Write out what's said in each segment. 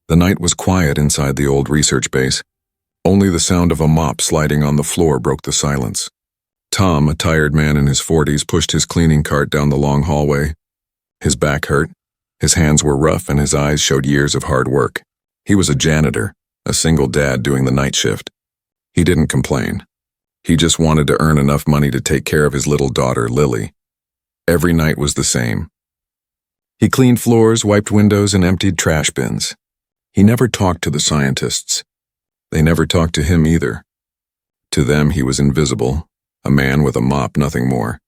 The night was quiet inside the old research base. Only the sound of a mop sliding on the floor broke the silence. Tom, a tired man in his 40s, pushed his cleaning cart down the long hallway. His back hurt, his hands were rough, and his eyes showed years of hard work. He was a janitor, a single dad doing the night shift. He didn't complain. He just wanted to earn enough money to take care of his little daughter, Lily. Every night was the same. He cleaned floors, wiped windows, and emptied trash bins. He never talked to the scientists. They never talked to him either. To them, he was invisible, a man with a mop, nothing more.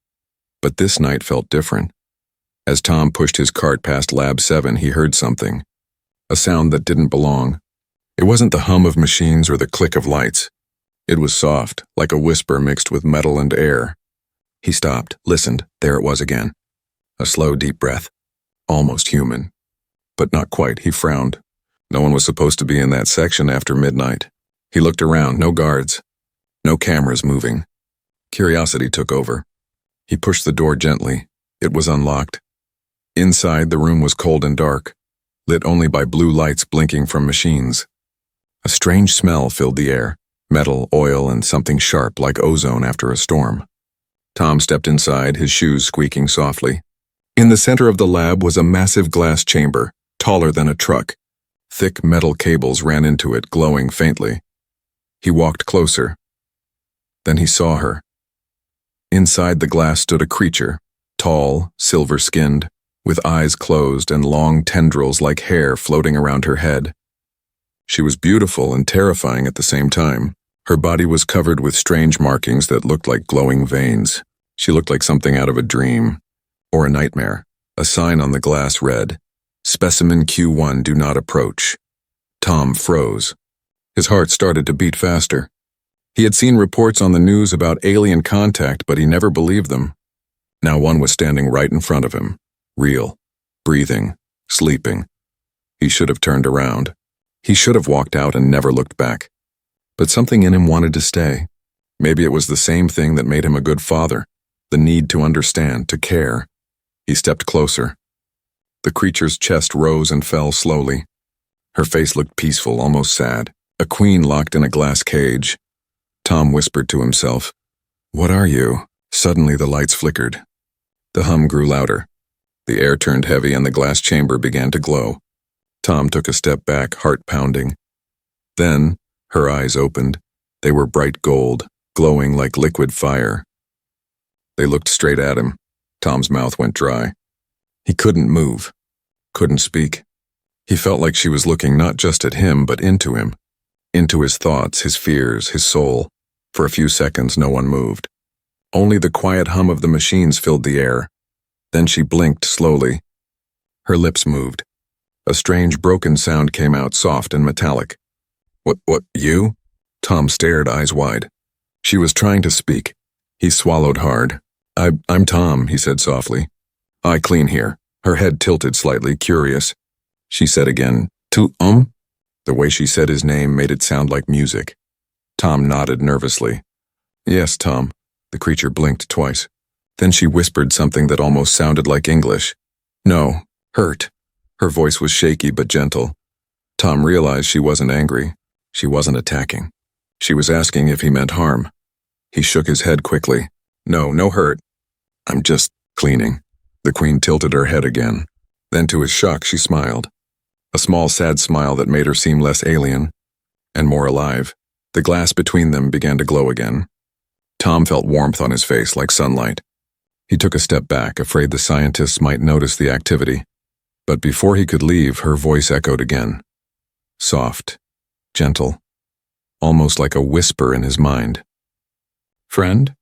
But this night felt different. As Tom pushed his cart past Lab 7, he heard something. A sound that didn't belong. It wasn't the hum of machines or the click of lights. It was soft, like a whisper mixed with metal and air. He stopped, listened. There it was again. A slow, deep breath. Almost human. But not quite. He frowned. No one was supposed to be in that section after midnight. He looked around. No guards. No cameras moving. Curiosity took over. He pushed the door gently. It was unlocked. Inside, the room was cold and dark, lit only by blue lights blinking from machines. A strange smell filled the air. Metal, oil, and something sharp like ozone after a storm. Tom stepped inside, his shoes squeaking softly. In the center of the lab was a massive glass chamber, taller than a truck. Thick metal cables ran into it, glowing faintly. He walked closer. Then he saw her. Inside the glass stood a creature, tall, silver-skinned, with eyes closed and long tendrils like hair floating around her head. She was beautiful and terrifying at the same time. Her body was covered with strange markings that looked like glowing veins. She looked like something out of a dream, or a nightmare. A sign on the glass read, "Specimen Q1, do not approach." Tom froze. His heart started to beat faster. He had seen reports on the news about alien contact, but he never believed them. Now one was standing right in front of him, real, breathing, sleeping. He should have turned around. He should have walked out and never looked back. But something in him wanted to stay. Maybe it was the same thing that made him a good father, the need to understand, to care. He stepped closer. The creature's chest rose and fell slowly. Her face looked peaceful, almost sad. A queen locked in a glass cage. Tom whispered to himself, "What are you?" Suddenly the lights flickered. The hum grew louder. The air turned heavy and the glass chamber began to glow. Tom took a step back, heart pounding. Then, her eyes opened. They were bright gold, glowing like liquid fire. They looked straight at him. Tom's mouth went dry. He couldn't move, couldn't speak. He felt like she was looking not just at him, but into him, into his thoughts, his fears, his soul. For a few seconds, no one moved. Only the quiet hum of the machines filled the air. Then she blinked slowly. Her lips moved. A strange broken sound came out, soft and metallic. What, you? Tom stared, eyes wide. She was trying to speak. He swallowed hard. I'm Tom, he said softly. I clean here. Her head tilted slightly, curious. She said again, The way she said his name made it sound like music. Tom nodded nervously. Yes, Tom. The creature blinked twice. Then she whispered something that almost sounded like English. No, hurt. Her voice was shaky but gentle. Tom realized she wasn't angry. She wasn't attacking. She was asking if he meant harm. He shook his head quickly. No hurt. I'm just cleaning. The queen tilted her head again. Then to his shock, she smiled. A small, sad smile that made her seem less alien and more alive. The glass between them began to glow again. Tom felt warmth on his face like sunlight. He took a step back, afraid the scientists might notice the activity. But before he could leave, her voice echoed again. Soft, gentle, almost like a whisper in his mind. Friend?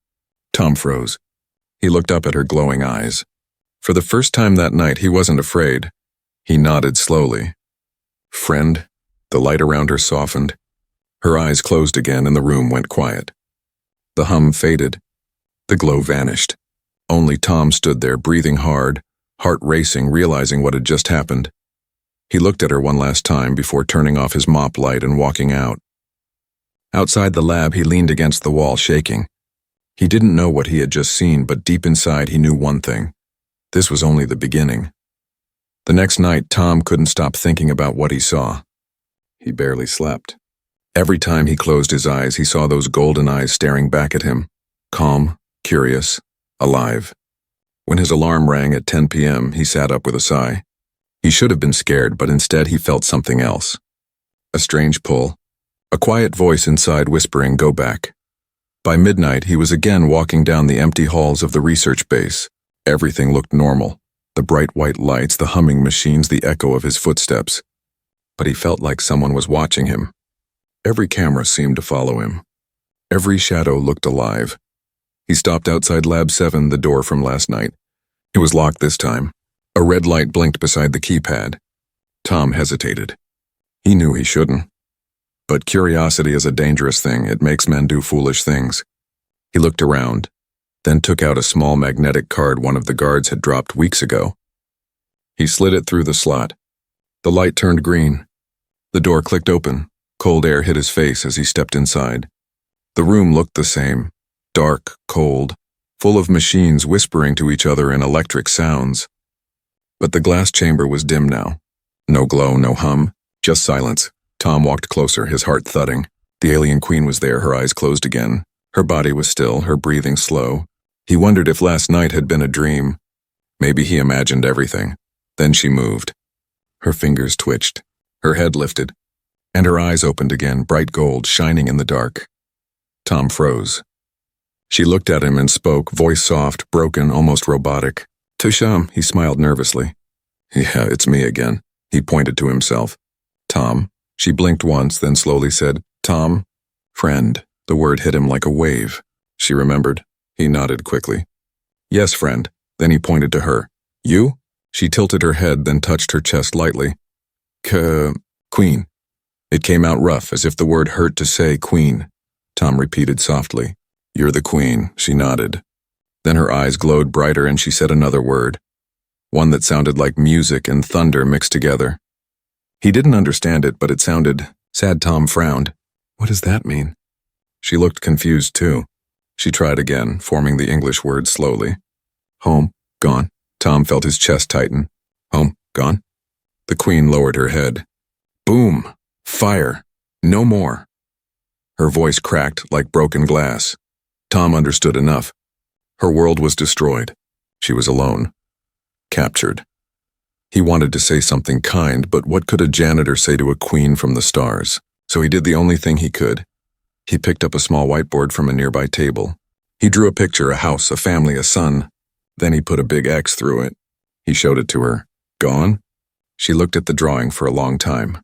Tom froze. He looked up at her glowing eyes. For the first time that night, he wasn't afraid. He nodded slowly. Friend? The light around her softened. Her eyes closed again and the room went quiet. The hum faded. The glow vanished. Only Tom stood there, breathing hard, heart racing, realizing what had just happened. He looked at her one last time before turning off his mop light and walking out. Outside the lab, he leaned against the wall, shaking. He didn't know what he had just seen, but deep inside he knew one thing. This was only the beginning. The next night, Tom couldn't stop thinking about what he saw. He barely slept. Every time he closed his eyes, he saw those golden eyes staring back at him, calm, curious, alive. When his alarm rang at 10 p.m., he sat up with a sigh. He should have been scared, but instead he felt something else. A strange pull. A quiet voice inside whispering, "Go back." By midnight, he was again walking down the empty halls of the research base. Everything looked normal. The bright white lights, the humming machines, the echo of his footsteps. But he felt like someone was watching him. Every camera seemed to follow him. Every shadow looked alive. He stopped outside Lab 7, the door from last night. It was locked this time. A red light blinked beside the keypad. Tom hesitated. He knew he shouldn't. But curiosity is a dangerous thing. It makes men do foolish things. He looked around, then took out a small magnetic card one of the guards had dropped weeks ago. He slid it through the slot. The light turned green. The door clicked open. Cold air hit his face as he stepped inside. The room looked the same. Dark, cold, full of machines whispering to each other in electric sounds. But the glass chamber was dim now. No glow, no hum, just silence. Tom walked closer, his heart thudding. The alien queen was there, her eyes closed again. Her body was still, her breathing slow. He wondered if last night had been a dream. Maybe he imagined everything. Then she moved. Her fingers twitched. Her head lifted. And her eyes opened again, bright gold, shining in the dark. Tom froze. She looked at him and spoke, voice soft, broken, almost robotic. "Tusham," he smiled nervously. "Yeah, it's me again." He pointed to himself. "Tom." She blinked once, then slowly said, "Tom." "Friend." The word hit him like a wave. She remembered. He nodded quickly. "Yes, friend." Then he pointed to her. "You?" She tilted her head, then touched her chest lightly. Queen." It came out rough, as if the word hurt to say queen. Tom repeated softly. "You're the queen." She nodded. Then her eyes glowed brighter and she said another word. One that sounded like music and thunder mixed together. He didn't understand it, but it sounded sad. Tom frowned. "What does that mean?" She looked confused too. She tried again, forming the English word slowly. "Home, gone." Tom felt his chest tighten. "Home, gone?" The queen lowered her head. Boom! Fire! No more! Her voice cracked like broken glass. Tom understood enough. Her world was destroyed. She was alone. Captured. He wanted to say something kind, but what could a janitor say to a queen from the stars? So he did the only thing he could. He picked up a small whiteboard from a nearby table. He drew a picture, a house, a family, a son. Then he put a big X through it. He showed it to her. "Gone?" She looked at the drawing for a long time.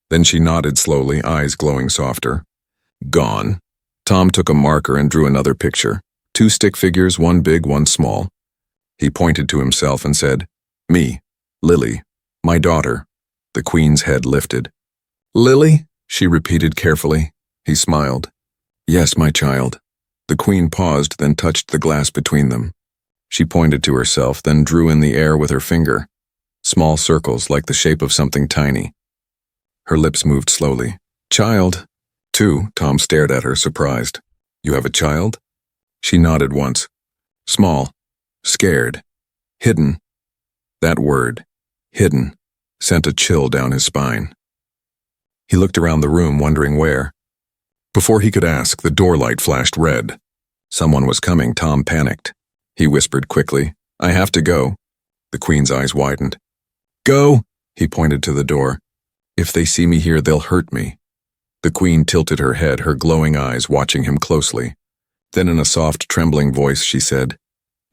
Then she nodded slowly, eyes glowing softer. "Gone." Tom took a marker and drew another picture. 2 stick figures, one big, one small. He pointed to himself and said, "Me, Lily, my daughter." The queen's head lifted. "Lily?" she repeated carefully. He smiled. "Yes, my child." The queen paused, then touched the glass between them. She pointed to herself, then drew in the air with her finger. Small circles, like the shape of something tiny. Her lips moved slowly. "Child." "Two." Tom stared at her, surprised. "You have a child?" She nodded once. "Small. Scared. Hidden." That word, hidden, sent a chill down his spine. He looked around the room, wondering where. Before he could ask, the door light flashed red. Someone was coming. Tom panicked. He whispered quickly, "I have to go." The queen's eyes widened. "Go!" He pointed to the door. "If they see me here, they'll hurt me." The queen tilted her head, her glowing eyes watching him closely. Then in a soft, trembling voice, she said,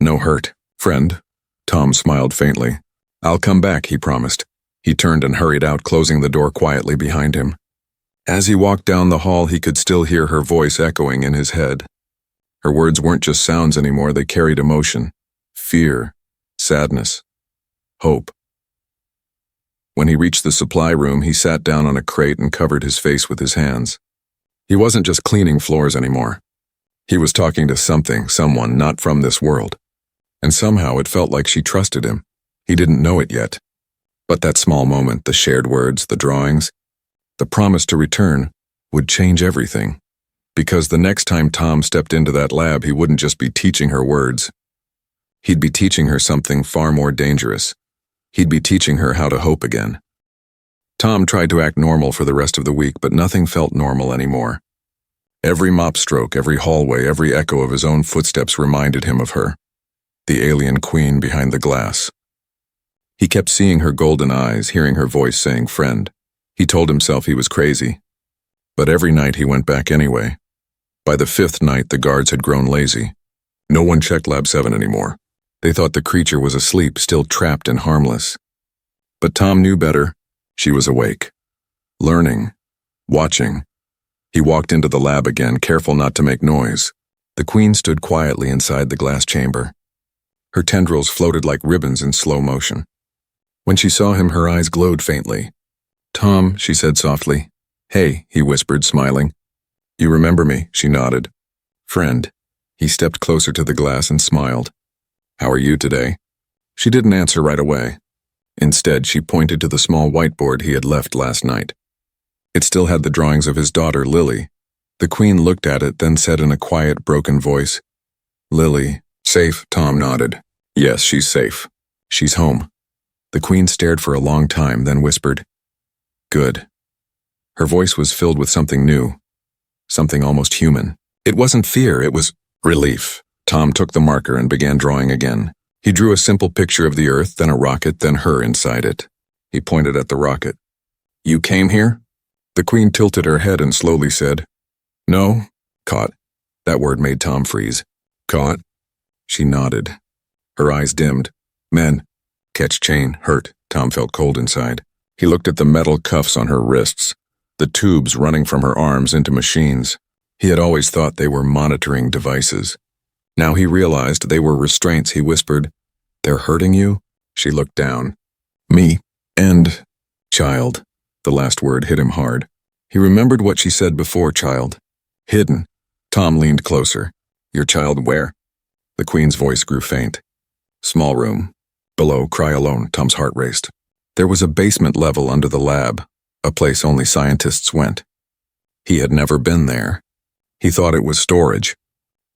"No hurt, friend." Tom smiled faintly. "I'll come back," he promised. He turned and hurried out, closing the door quietly behind him. As he walked down the hall, he could still hear her voice echoing in his head. Her words weren't just sounds anymore, they carried emotion. Fear, sadness, hope. When he reached the supply room, he sat down on a crate and covered his face with his hands. He wasn't just cleaning floors anymore. He was talking to something, someone not from this world. And somehow it felt like she trusted him. He didn't know it yet. But that small moment, the shared words, the drawings, the promise to return, would change everything. Because the next time Tom stepped into that lab, he wouldn't just be teaching her words. He'd be teaching her something far more dangerous. He'd be teaching her how to hope again. Tom tried to act normal for the rest of the week, but nothing felt normal anymore. Every mop stroke, every hallway, every echo of his own footsteps reminded him of her, the alien queen behind the glass. He kept seeing her golden eyes, hearing her voice saying friend. He told himself he was crazy. But every night he went back anyway. By the 5th night, the guards had grown lazy. No one checked Lab 7 anymore. They thought the creature was asleep, still trapped and harmless. But Tom knew better. She was awake. Learning. Watching. He walked into the lab again, careful not to make noise. The queen stood quietly inside the glass chamber. Her tendrils floated like ribbons in slow motion. When she saw him, her eyes glowed faintly. "Tom," she said softly. "Hey," he whispered, smiling. "You remember me?" She nodded. "Friend." He stepped closer to the glass and smiled. "How are you today?" She didn't answer right away. Instead, she pointed to the small whiteboard he had left last night. It still had the drawings of his daughter, Lily. The queen looked at it, then said in a quiet, broken voice, "Lily, safe?" Tom nodded. "Yes, she's safe. She's home." The queen stared for a long time, then whispered, "Good." Her voice was filled with something new, something almost human. It wasn't fear, it was relief. Tom took the marker and began drawing again. He drew a simple picture of the Earth, then a rocket, then her inside it. He pointed at the rocket. "You came here?" The queen tilted her head and slowly said, "No." "Caught." That word made Tom freeze. "Caught?" She nodded. Her eyes dimmed. "Men. Catch chain. Hurt." Tom felt cold inside. He looked at the metal cuffs on her wrists, the tubes running from her arms into machines. He had always thought they were monitoring devices. Now he realized they were restraints. He whispered, "They're hurting you?" She looked down. "Me. And child." The last word hit him hard. He remembered what she said before, child. Hidden. Tom leaned closer. "Your child where?" The queen's voice grew faint. "Small room. Below, cry alone." Tom's heart raced. There was a basement level under the lab, a place only scientists went. He had never been there. He thought it was storage.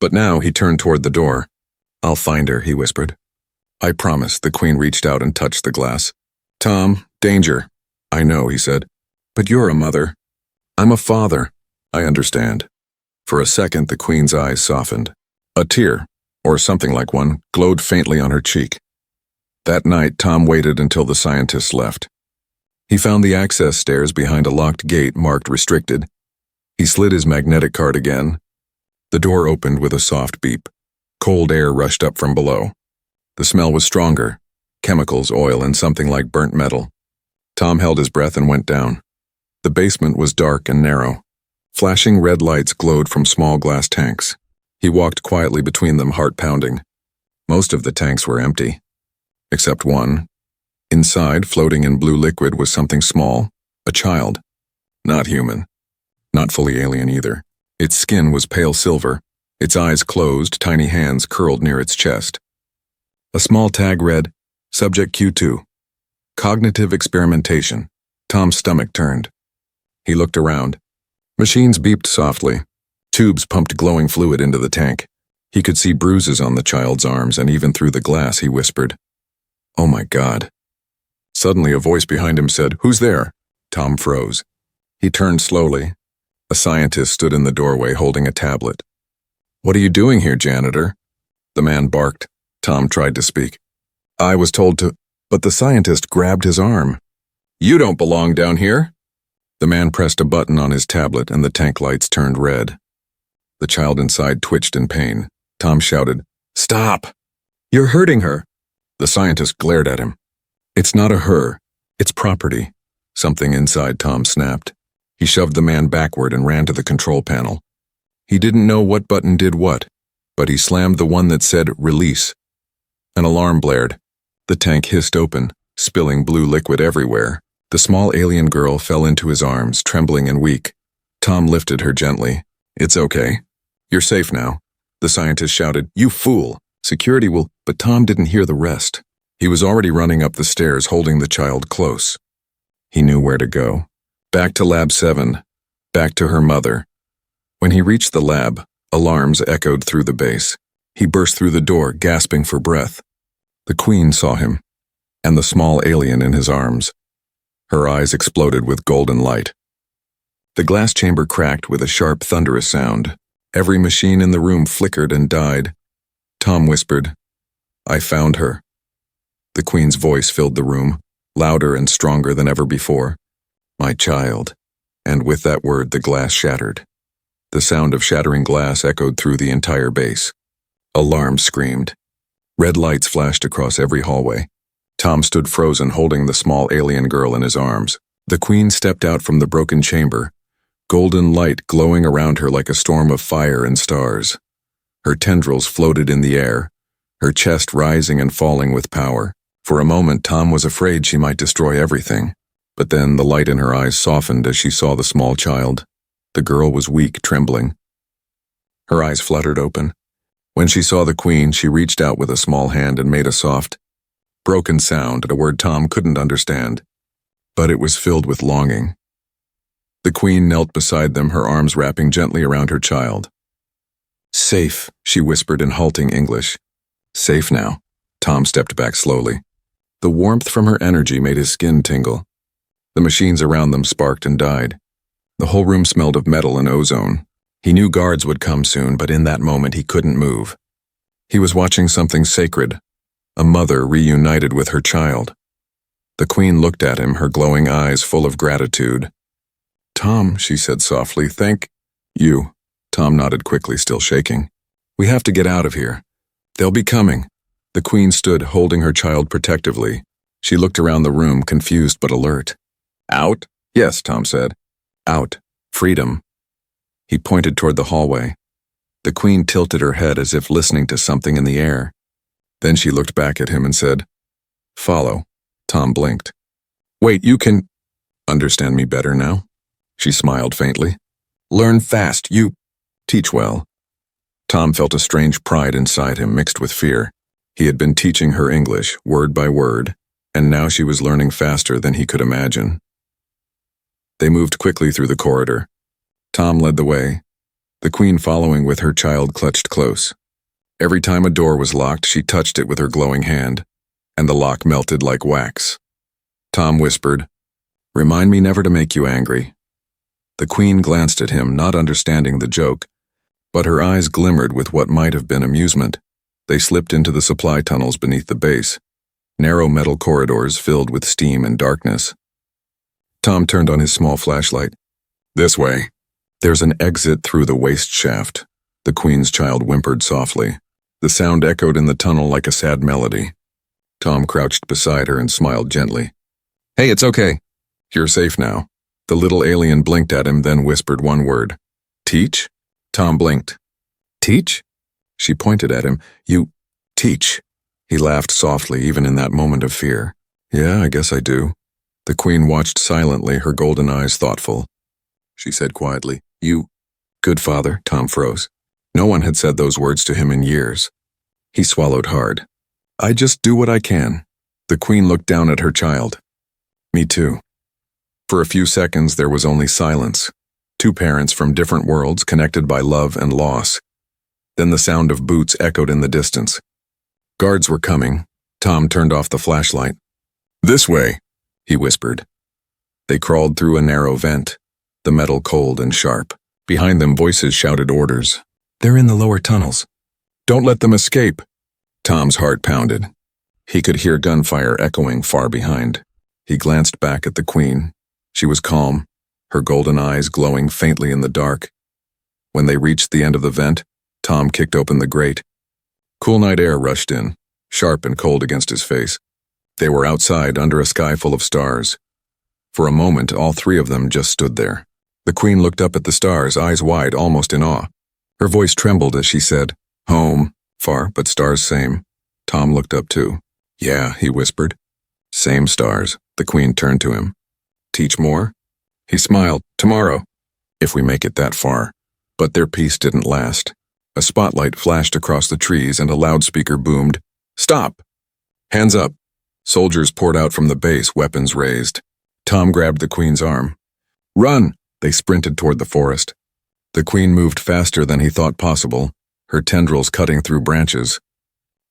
But now he turned toward the door. "I'll find her," he whispered. "I promise." The queen reached out and touched the glass. "Tom, danger." "I know," he said. "But you're a mother." "I'm a father." "I understand." For a second, the queen's eyes softened. A tear, or something like one, glowed faintly on her cheek. That night, Tom waited until the scientists left. He found the access stairs behind a locked gate marked restricted. He slid his magnetic card again. The door opened with a soft beep. Cold air rushed up from below. The smell was stronger, chemicals, oil, and something like burnt metal. Tom held his breath and went down. The basement was dark and narrow. Flashing red lights glowed from small glass tanks. He walked quietly between them, heart pounding. Most of the tanks were empty. Except one. Inside, floating in blue liquid, was something small, a child. Not human. Not fully alien either. Its skin was pale silver, its eyes closed, tiny hands curled near its chest. A small tag read, Subject Q2. Cognitive experimentation. Tom's stomach turned. He looked around. Machines beeped softly. Tubes pumped glowing fluid into the tank. He could see bruises on the child's arms, and even through the glass he whispered, "Oh my God." Suddenly a voice behind him said, "Who's there?" Tom froze. He turned slowly. A scientist stood in the doorway holding a tablet. "What are you doing here, janitor?" The man barked. Tom tried to speak. "I was told to..." But the scientist grabbed his arm. "You don't belong down here." The man pressed a button on his tablet and the tank lights turned red. The child inside twitched in pain. Tom shouted, "Stop! You're hurting her!" The scientist glared at him. "It's not a her. It's property." Something inside Tom snapped. He shoved the man backward and ran to the control panel. He didn't know what button did what, but he slammed the one that said release. An alarm blared. The tank hissed open, spilling blue liquid everywhere. The small alien girl fell into his arms, trembling and weak. Tom lifted her gently. "It's okay. You're safe now." The scientist shouted, "You fool! Security will..." But Tom didn't hear the rest. He was already running up the stairs, holding the child close. He knew where to go. Back to Lab 7. Back to her mother. When he reached the lab, alarms echoed through the base. He burst through the door, gasping for breath. The queen saw him, and the small alien in his arms. Her eyes exploded with golden light. The glass chamber cracked with a sharp, thunderous sound. Every machine in the room flickered and died. Tom whispered, "I found her." The Queen's voice filled the room, louder and stronger than ever before. "My child." And with that word, the glass shattered. The sound of shattering glass echoed through the entire base. Alarms screamed. Red lights flashed across every hallway. Tom stood frozen, holding the small alien girl in his arms. The Queen stepped out from the broken chamber, golden light glowing around her like a storm of fire and stars. Her tendrils floated in the air, her chest rising and falling with power. For a moment, Tom was afraid she might destroy everything. But then the light in her eyes softened as she saw the small child. The girl was weak, trembling. Her eyes fluttered open. When she saw the Queen, she reached out with a small hand and made a soft, broken sound, a word Tom couldn't understand. But it was filled with longing. The Queen knelt beside them, her arms wrapping gently around her child. "Safe," she whispered in halting English. "Safe now." Tom stepped back slowly. The warmth from her energy made his skin tingle. The machines around them sparked and died. The whole room smelled of metal and ozone. He knew guards would come soon, but in that moment he couldn't move. He was watching something sacred, a mother reunited with her child. The Queen looked at him, her glowing eyes full of gratitude. "Tom," she said softly, "thank you." Tom nodded quickly, still shaking. "We have to get out of here. They'll be coming." The Queen stood, holding her child protectively. She looked around the room, confused but alert. "Out?" "Yes," Tom said. "Out. Freedom." He pointed toward the hallway. The Queen tilted her head as if listening to something in the air. Then she looked back at him and said, "Follow." Tom blinked. "Wait, you can understand me better now?" She smiled faintly. "Learn fast, you teach well." Tom felt a strange pride inside him mixed with fear. He had been teaching her English, word by word, and now she was learning faster than he could imagine. They moved quickly through the corridor. Tom led the way, the Queen following with her child clutched close. Every time a door was locked, she touched it with her glowing hand, and the lock melted like wax. Tom whispered, "Remind me never to make you angry." The Queen glanced at him, not understanding the joke, but her eyes glimmered with what might have been amusement. They slipped into the supply tunnels beneath the base, narrow metal corridors filled with steam and darkness. Tom turned on his small flashlight. "This way." "There's an exit through the waste shaft," the Queen's child whimpered softly. The sound echoed in the tunnel like a sad melody. Tom crouched beside her and smiled gently. "Hey, it's okay. You're safe now." The little alien blinked at him, then whispered one word. "Teach?" Tom blinked. "Teach?" She pointed at him. "You teach." He laughed softly, even in that moment of fear. "Yeah, I guess I do." The Queen watched silently, her golden eyes thoughtful. She said quietly, "You good father." Tom froze. No one had said those words to him in years. He swallowed hard. "I just do what I can." The Queen looked down at her child. "Me too." For a few seconds there was only silence. Two parents from different worlds connected by love and loss. Then the sound of boots echoed in the distance. Guards were coming. Tom turned off the flashlight. "This way," he whispered. They crawled through a narrow vent, the metal cold and sharp. Behind them voices shouted orders. "They're in the lower tunnels." "Don't let them escape." Tom's heart pounded. He could hear gunfire echoing far behind. He glanced back at the Queen. She was calm, her golden eyes glowing faintly in the dark. When they reached the end of the vent, Tom kicked open the grate. Cool night air rushed in, sharp and cold against his face. They were outside under a sky full of stars. For a moment, all three of them just stood there. The Queen looked up at the stars, eyes wide, almost in awe. Her voice trembled as she said, "Home, far, but stars same." Tom looked up too. "Yeah," he whispered. "Same stars." The Queen turned to him. "Teach more?" He smiled. "Tomorrow, if we make it that far." But their peace didn't last. A spotlight flashed across the trees and a loudspeaker boomed, "Stop! Hands up!" Soldiers poured out from the base, weapons raised. Tom grabbed the Queen's arm. "Run!" They sprinted toward the forest. The Queen moved faster than he thought possible, her tendrils cutting through branches.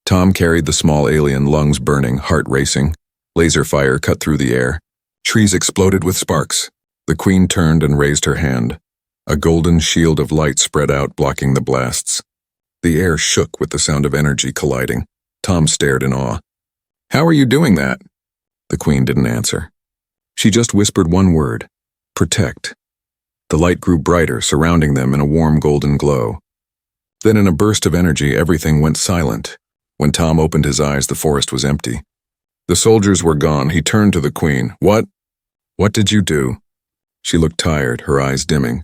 Tom carried the small alien, lungs burning, heart racing. Laser fire cut through the air. Trees exploded with sparks. The queen turned and raised her hand. A golden shield of light spread out, blocking the blasts. The air shook with the sound of energy colliding. Tom stared in awe. "How are you doing that?" The queen didn't answer. She just whispered one word: protect. The light grew brighter, surrounding them in a warm golden glow. Then in a burst of energy, everything went silent. When Tom opened his eyes, the forest was empty. The soldiers were gone. He turned to the queen. What did you do?" She looked tired, her eyes dimming.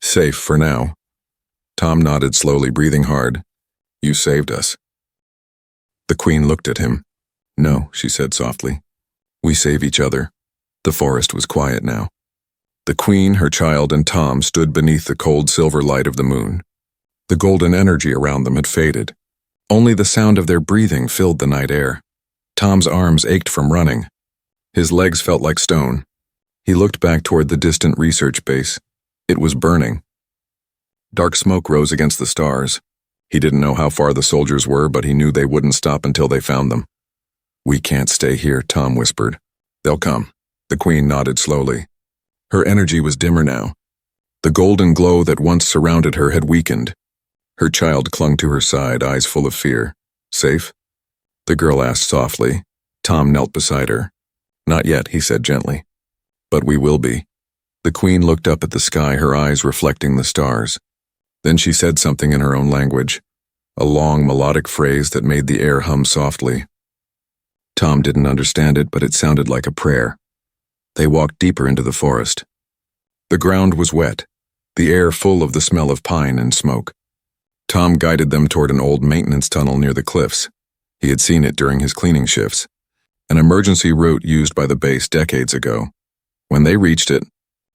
"Safe for now." Tom nodded slowly, breathing hard. "You saved us." The queen looked at him. "No," she said softly. "We save each other." The forest was quiet now. The queen, her child, and Tom stood beneath the cold silver light of the moon. The golden energy around them had faded. Only the sound of their breathing filled the night air. Tom's arms ached from running. His legs felt like stone. He looked back toward the distant research base. It was burning. Dark smoke rose against the stars. He didn't know how far the soldiers were, but he knew they wouldn't stop until they found them. "We can't stay here," Tom whispered. "They'll come." The queen nodded slowly. Her energy was dimmer now. The golden glow that once surrounded her had weakened. Her child clung to her side, eyes full of fear. "Safe?" the girl asked softly. Tom knelt beside her. "Not yet," he said gently. "But we will be." The queen looked up at the sky, her eyes reflecting the stars. Then she said something in her own language, a long melodic phrase that made the air hum softly. Tom didn't understand it, but it sounded like a prayer. They walked deeper into the forest. The ground was wet, the air full of the smell of pine and smoke. Tom guided them toward an old maintenance tunnel near the cliffs. He had seen it during his cleaning shifts, an emergency route used by the base decades ago. When they reached it,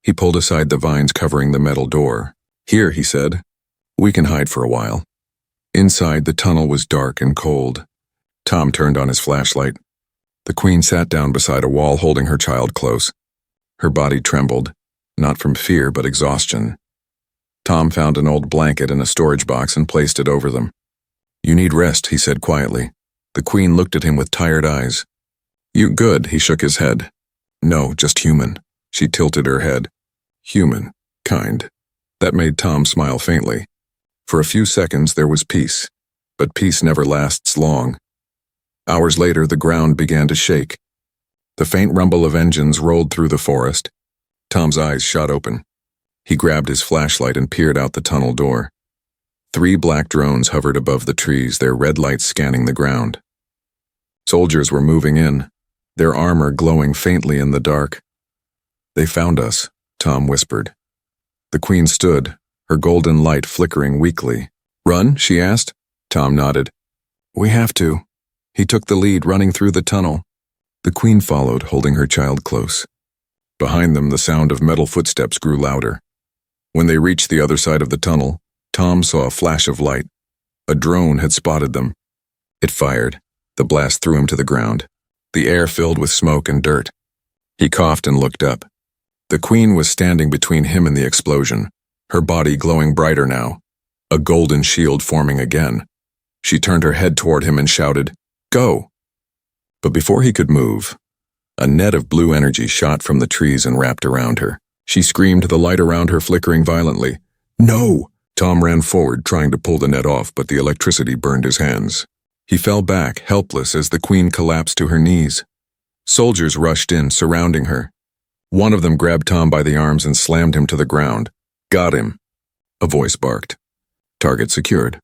he pulled aside the vines covering the metal door. "Here," he said. "We can hide for a while." Inside, the tunnel was dark and cold. Tom turned on his flashlight. The queen sat down beside a wall, holding her child close. Her body trembled, not from fear but exhaustion. Tom found an old blanket in a storage box and placed it over them. "You need rest," he said quietly. The queen looked at him with tired eyes. "You good?" He shook his head. "No, just human." She tilted her head. "Human, kind." That made Tom smile faintly. For a few seconds there was peace, but peace never lasts long. Hours later, the ground began to shake. The faint rumble of engines rolled through the forest. Tom's eyes shot open. He grabbed his flashlight and peered out the tunnel door. 3 black drones hovered above the trees, their red lights scanning the ground. Soldiers were moving in, their armor glowing faintly in the dark. "They found us," Tom whispered. The queen stood, her golden light flickering weakly. "Run?" she asked. Tom nodded. "We have to." He took the lead, running through the tunnel. The queen followed, holding her child close. Behind them, the sound of metal footsteps grew louder. When they reached the other side of the tunnel, Tom saw a flash of light. A drone had spotted them. It fired. The blast threw him to the ground. The air filled with smoke and dirt. He coughed and looked up. The queen was standing between him and the explosion, her body glowing brighter now, a golden shield forming again. She turned her head toward him and shouted, "Go!" But before he could move, a net of blue energy shot from the trees and wrapped around her. She screamed, the light around her flickering violently. "No!" Tom ran forward, trying to pull the net off, but the electricity burned his hands. He fell back, helpless, as the queen collapsed to her knees. Soldiers rushed in, surrounding her. One of them grabbed Tom by the arms and slammed him to the ground. "Got him!" A voice barked. "Target secured.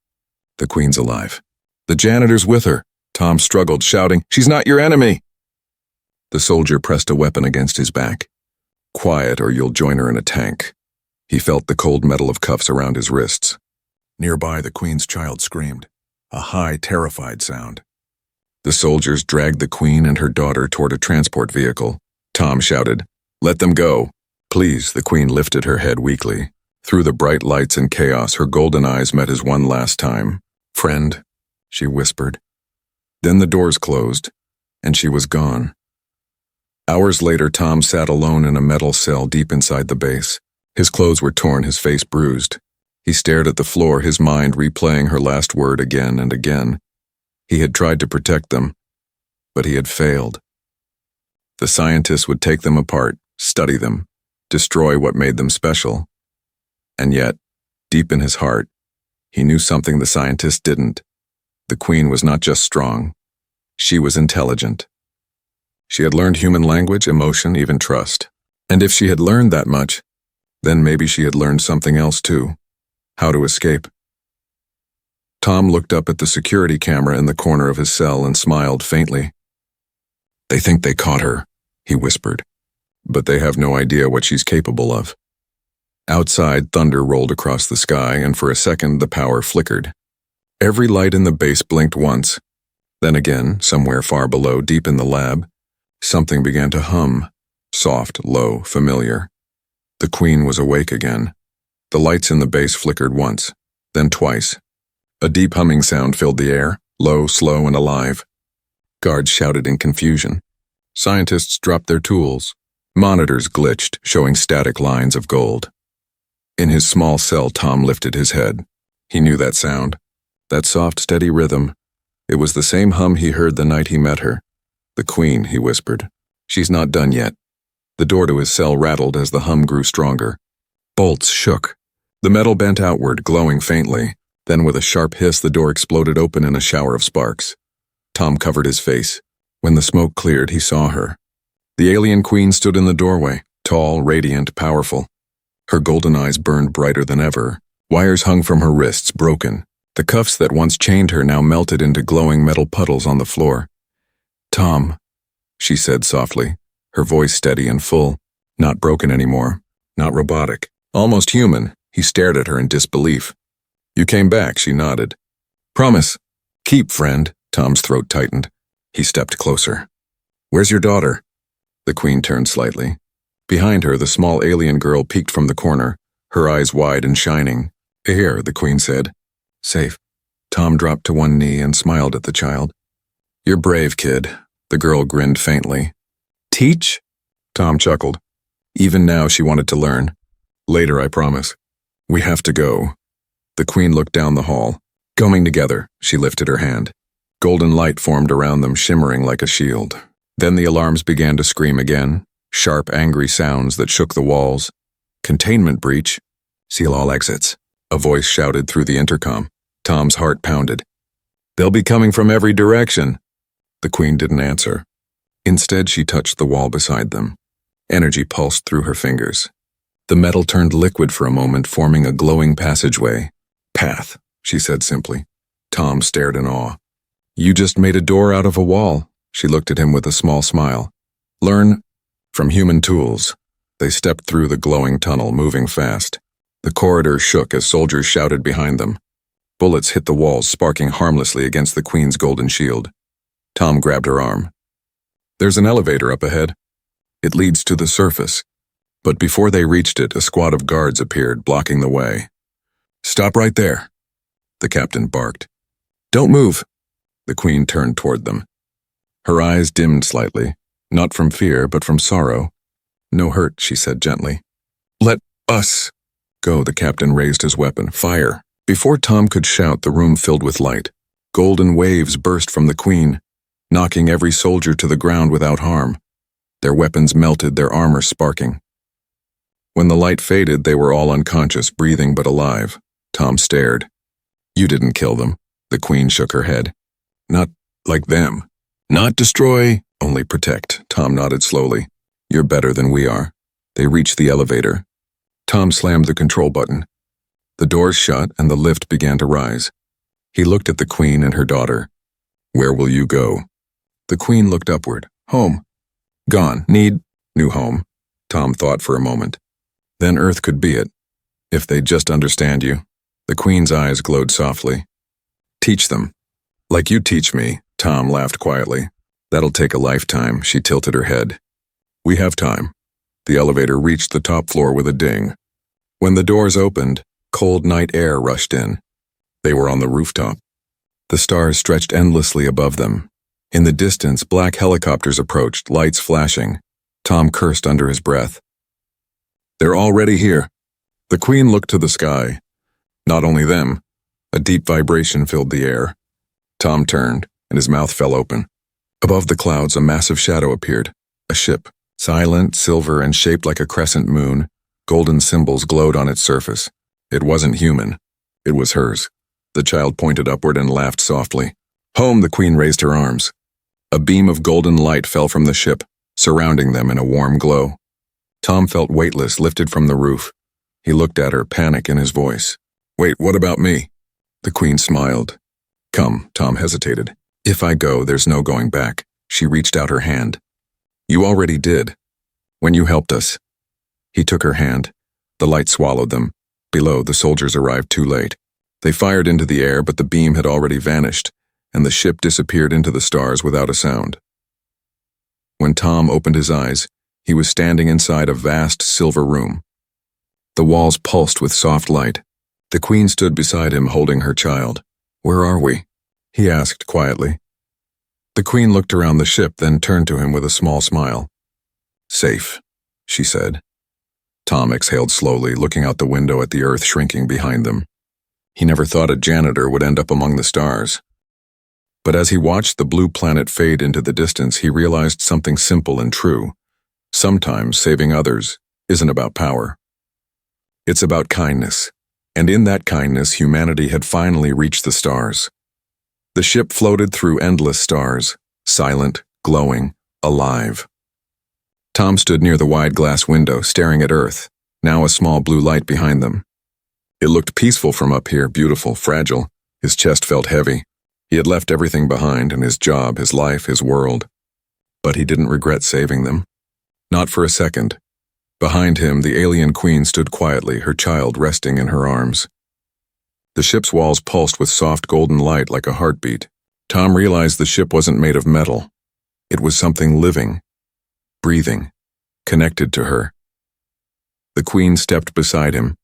The queen's alive." "The janitor's with her." Tom struggled, shouting, "She's not your enemy!" The soldier pressed a weapon against his back. "Quiet, or you'll join her in a tank." He felt the cold metal of cuffs around his wrists. Nearby, the queen's child screamed, a high, terrified sound. The soldiers dragged the queen and her daughter toward a transport vehicle. Tom shouted, "Let them go." "Please," the queen lifted her head weakly. Through the bright lights and chaos, her golden eyes met his one last time. "Friend," she whispered. Then the doors closed, and she was gone. Hours later, Tom sat alone in a metal cell deep inside the base. His clothes were torn, his face bruised. He stared at the floor, his mind replaying her last word again and again. He had tried to protect them, but he had failed. The scientists would take them apart, study them, destroy what made them special. And yet, deep in his heart, he knew something the scientists didn't. The Queen was not just strong. She was intelligent. She had learned human language, emotion, even trust. And if she had learned that much, then maybe she had learned something else too. How to escape. Tom looked up at the security camera in the corner of his cell and smiled faintly. "They think they caught her," he whispered. "But they have no idea what she's capable of." Outside, thunder rolled across the sky, and for a second the power flickered. Every light in the base blinked once. Then again, somewhere far below, deep in the lab, something began to hum, soft, low, familiar. The Queen was awake again. The lights in the base flickered once, then twice. A deep humming sound filled the air, low, slow, and alive. Guards shouted in confusion. Scientists dropped their tools. Monitors glitched, showing static lines of gold. In his small cell, Tom lifted his head. He knew that sound, that soft, steady rhythm. It was the same hum he heard the night he met her. "The Queen," he whispered. "She's not done yet." The door to his cell rattled as the hum grew stronger. Bolts shook. The metal bent outward, glowing faintly. Then with a sharp hiss, the door exploded open in a shower of sparks. Tom covered his face. When the smoke cleared, he saw her. The alien Queen stood in the doorway, tall, radiant, powerful. Her golden eyes burned brighter than ever. Wires hung from her wrists, broken. The cuffs that once chained her now melted into glowing metal puddles on the floor. "Tom," she said softly, her voice steady and full. Not broken anymore, not robotic, almost human. He stared at her in disbelief. "You came back," she nodded. "Promise. Keep, friend." Tom's throat tightened. He stepped closer. "Where's your daughter?" The Queen turned slightly. Behind her, the small alien girl peeked from the corner, her eyes wide and shining. "Here," the Queen said. "Safe." Tom dropped to one knee and smiled at the child. "You're brave, kid." The girl grinned faintly. "Teach?" Tom chuckled. Even now she wanted to learn. "Later, I promise. We have to go." The Queen looked down the hall. "Going together," she lifted her hand. Golden light formed around them, shimmering like a shield. Then the alarms began to scream again, sharp, angry sounds that shook the walls. "Containment breach. Seal all exits," a voice shouted through the intercom. Tom's heart pounded. "They'll be coming from every direction." The Queen didn't answer. Instead, she touched the wall beside them. Energy pulsed through her fingers. The metal turned liquid for a moment, forming a glowing passageway. "Path," she said simply. Tom stared in awe. "You just made a door out of a wall." She looked at him with a small smile. "Learn from human tools." They stepped through the glowing tunnel, moving fast. The corridor shook as soldiers shouted behind them. Bullets hit the walls, sparking harmlessly against the Queen's golden shield. Tom grabbed her arm. "There's an elevator up ahead. It leads to the surface." But before they reached it, a squad of guards appeared, blocking the way. "Stop right there," the captain barked. "Don't move." The Queen turned toward them. Her eyes dimmed slightly, not from fear, but from sorrow. "No hurt," she said gently. "Let us go." The captain raised his weapon. "Fire." Before Tom could shout, the room filled with light. Golden waves burst from the Queen, knocking every soldier to the ground without harm. Their weapons melted, their armor sparking. When the light faded, they were all unconscious, breathing but alive. Tom stared. "You didn't kill them." The Queen shook her head. "Not like them. Not destroy, only protect." Tom nodded slowly. "You're better than we are." They reached the elevator. Tom slammed the control button. The doors shut and the lift began to rise. He looked at the Queen and her daughter. "Where will you go?" The Queen looked upward. "Home." "Gone. Need new home." Tom thought for a moment. Then Earth could be it. If they'd just understand you. The Queen's eyes glowed softly. "Teach them. Like you teach me." Tom laughed quietly. "That'll take a lifetime." She tilted her head. "We have time." The elevator reached the top floor with a ding. When the doors opened, cold night air rushed in. They were on the rooftop. The stars stretched endlessly above them. In the distance, black helicopters approached, lights flashing. Tom cursed under his breath. "They're already here." The Queen looked to the sky. Not only them. A deep vibration filled the air. Tom turned, and his mouth fell open. Above the clouds, a massive shadow appeared. A ship, silent, silver, and shaped like a crescent moon. Golden symbols glowed on its surface. It wasn't human. It was hers. The child pointed upward and laughed softly. Home, the queen raised her arms. A beam of golden light fell from the ship, surrounding them in a warm glow. Tom felt weightless, lifted from the roof. He looked at her, panic in his voice. Wait, what about me? The queen smiled. Come, Tom hesitated. If I go, there's no going back. She reached out her hand. You already did. When you helped us. He took her hand. The light swallowed them. Below, the soldiers arrived too late. They fired into the air, but the beam had already vanished, and the ship disappeared into the stars without a sound. When Tom opened his eyes, he was standing inside a vast silver room. The walls pulsed with soft light. The queen stood beside him, holding her child. Where are we? He asked quietly. The queen looked around the ship, then turned to him with a small smile. Safe, she said. Tom exhaled slowly, looking out the window at the earth shrinking behind them. He never thought a janitor would end up among the stars. But as he watched the blue planet fade into the distance, he realized something simple and true. Sometimes saving others isn't about power. It's about kindness. And in that kindness, humanity had finally reached the stars. The ship floated through endless stars, silent, glowing, alive. Tom stood near the wide glass window, staring at Earth, now a small blue light behind them. It looked peaceful from up here, beautiful, fragile. His chest felt heavy. He had left everything behind, and his job, his life, his world. But he didn't regret saving them. Not for a second. Behind him, the alien queen stood quietly, her child resting in her arms. The ship's walls pulsed with soft golden light like a heartbeat. Tom realized the ship wasn't made of metal. It was something living, breathing, connected to her. The queen stepped beside him.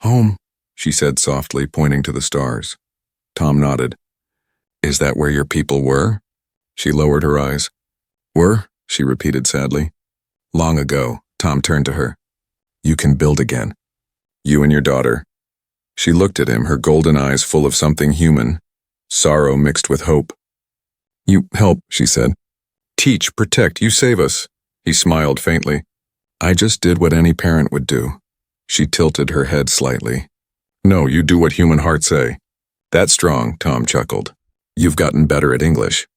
Home, she said softly, pointing to the stars. Tom nodded. Is that where your people were? She lowered her eyes. Were? She repeated sadly. Long ago. Tom turned to her. You can build again. You and your daughter. She looked at him, her golden eyes full of something human, sorrow mixed with hope. You help, she said. Teach, protect, you save us. He smiled faintly. I just did what any parent would do. She tilted her head slightly. No, you do what human hearts say. That's strong, Tom chuckled. You've gotten better at English.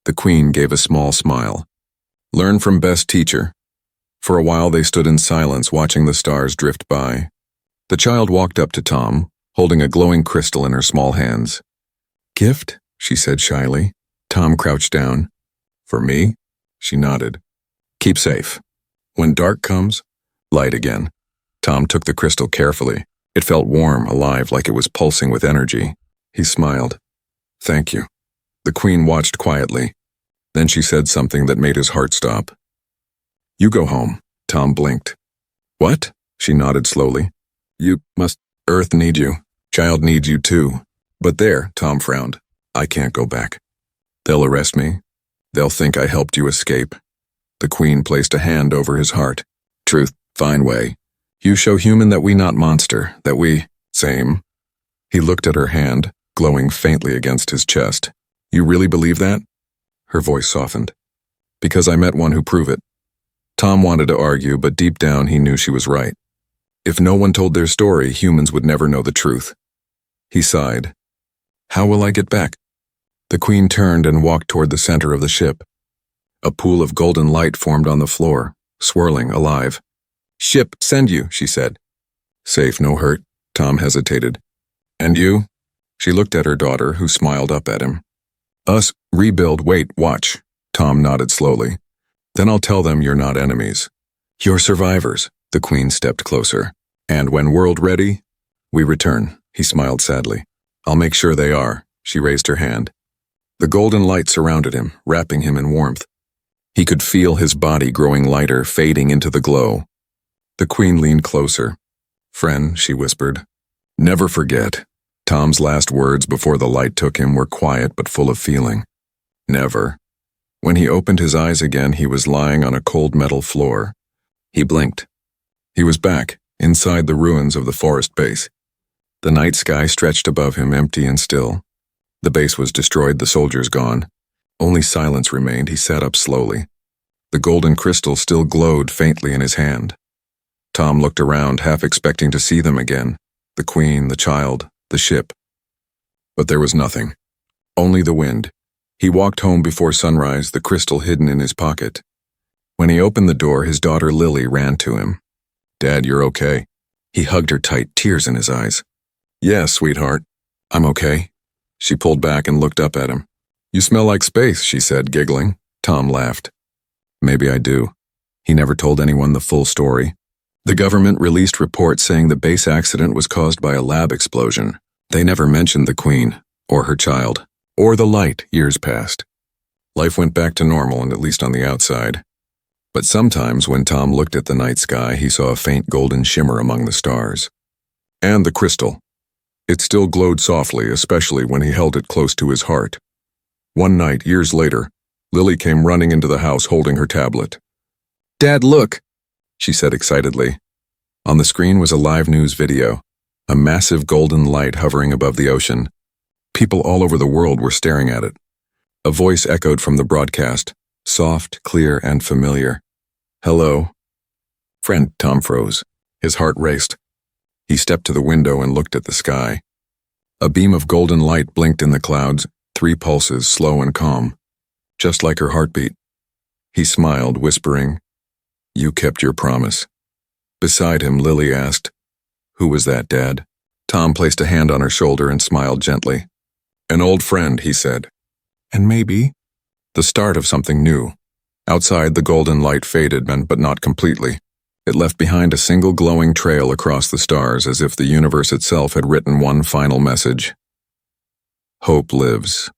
The queen gave a small smile. Learn from best teacher. For a while they stood in silence, watching the stars drift by. The child walked up to Tom, holding a glowing crystal in her small hands. Gift? She said shyly. Tom crouched down. For me? She nodded. Keep safe. When dark comes, light again. Tom took the crystal carefully. It felt warm, alive, like it was pulsing with energy. He smiled. Thank you. The queen watched quietly. Then she said something that made his heart stop. You go home. Tom blinked. What? She nodded slowly. You must. Earth need you. Child needs you too. But there, Tom frowned. I can't go back. They'll arrest me. They'll think I helped you escape. The queen placed a hand over his heart. Truth, fine way. You show human that we not monster, that we, same. He looked at her hand, glowing faintly against his chest. You really believe that? Her voice softened. Because I met one who proved it. Tom wanted to argue, but deep down he knew she was right. If no one told their story, humans would never know the truth. He sighed. How will I get back? The queen turned and walked toward the center of the ship. A pool of golden light formed on the floor, swirling, alive. Ship, send you, she said. Safe, no hurt. Tom hesitated. And you? She looked at her daughter, who smiled up at him. Us, rebuild, wait, watch. Tom nodded slowly. Then I'll tell them you're not enemies. You're survivors. The queen stepped closer. And when world ready, we return. He smiled sadly. I'll make sure they are. She raised her hand. The golden light surrounded him, wrapping him in warmth. He could feel his body growing lighter, fading into the glow. The queen leaned closer. Friend, she whispered. Never forget. Tom's last words before the light took him were quiet but full of feeling. Never. When he opened his eyes again, he was lying on a cold metal floor. He blinked. He was back, inside the ruins of the forest base. The night sky stretched above him, empty and still. The base was destroyed, the soldiers gone. Only silence remained. He sat up slowly. The golden crystal still glowed faintly in his hand. Tom looked around, half expecting to see them again, the queen, the child, the ship. But there was nothing. Only the wind. He walked home before sunrise, the crystal hidden in his pocket. When he opened the door, his daughter Lily ran to him. "Dad, you're okay." He hugged her tight, tears in his eyes. "Yeah, sweetheart. I'm okay." She pulled back and looked up at him. "You smell like space," she said, giggling. Tom laughed. "Maybe I do." He never told anyone the full story. The government released reports saying the base accident was caused by a lab explosion. They never mentioned the queen, or her child, or the light. Years passed. Life went back to normal, and at least on the outside. But sometimes when Tom looked at the night sky, he saw a faint golden shimmer among the stars. And the crystal. It still glowed softly, especially when he held it close to his heart. One night, years later, Lily came running into the house holding her tablet. "Dad, look," she said excitedly. On the screen was a live news video, a massive golden light hovering above the ocean. People all over the world were staring at it. A voice echoed from the broadcast, soft, clear, and familiar. "Hello?" "Friend," Tom froze. His heart raced. He stepped to the window and looked at the sky. A beam of golden light blinked in the clouds, 3 pulses, slow and calm, just like her heartbeat. He smiled, whispering, "You kept your promise." Beside him, Lily asked, "Who was that, Dad?" Tom placed a hand on her shoulder and smiled gently. "An old friend," he said. "And maybe the start of something new." Outside, the golden light faded, but not completely. It left behind a single glowing trail across the stars, as if the universe itself had written one final message. Hope lives.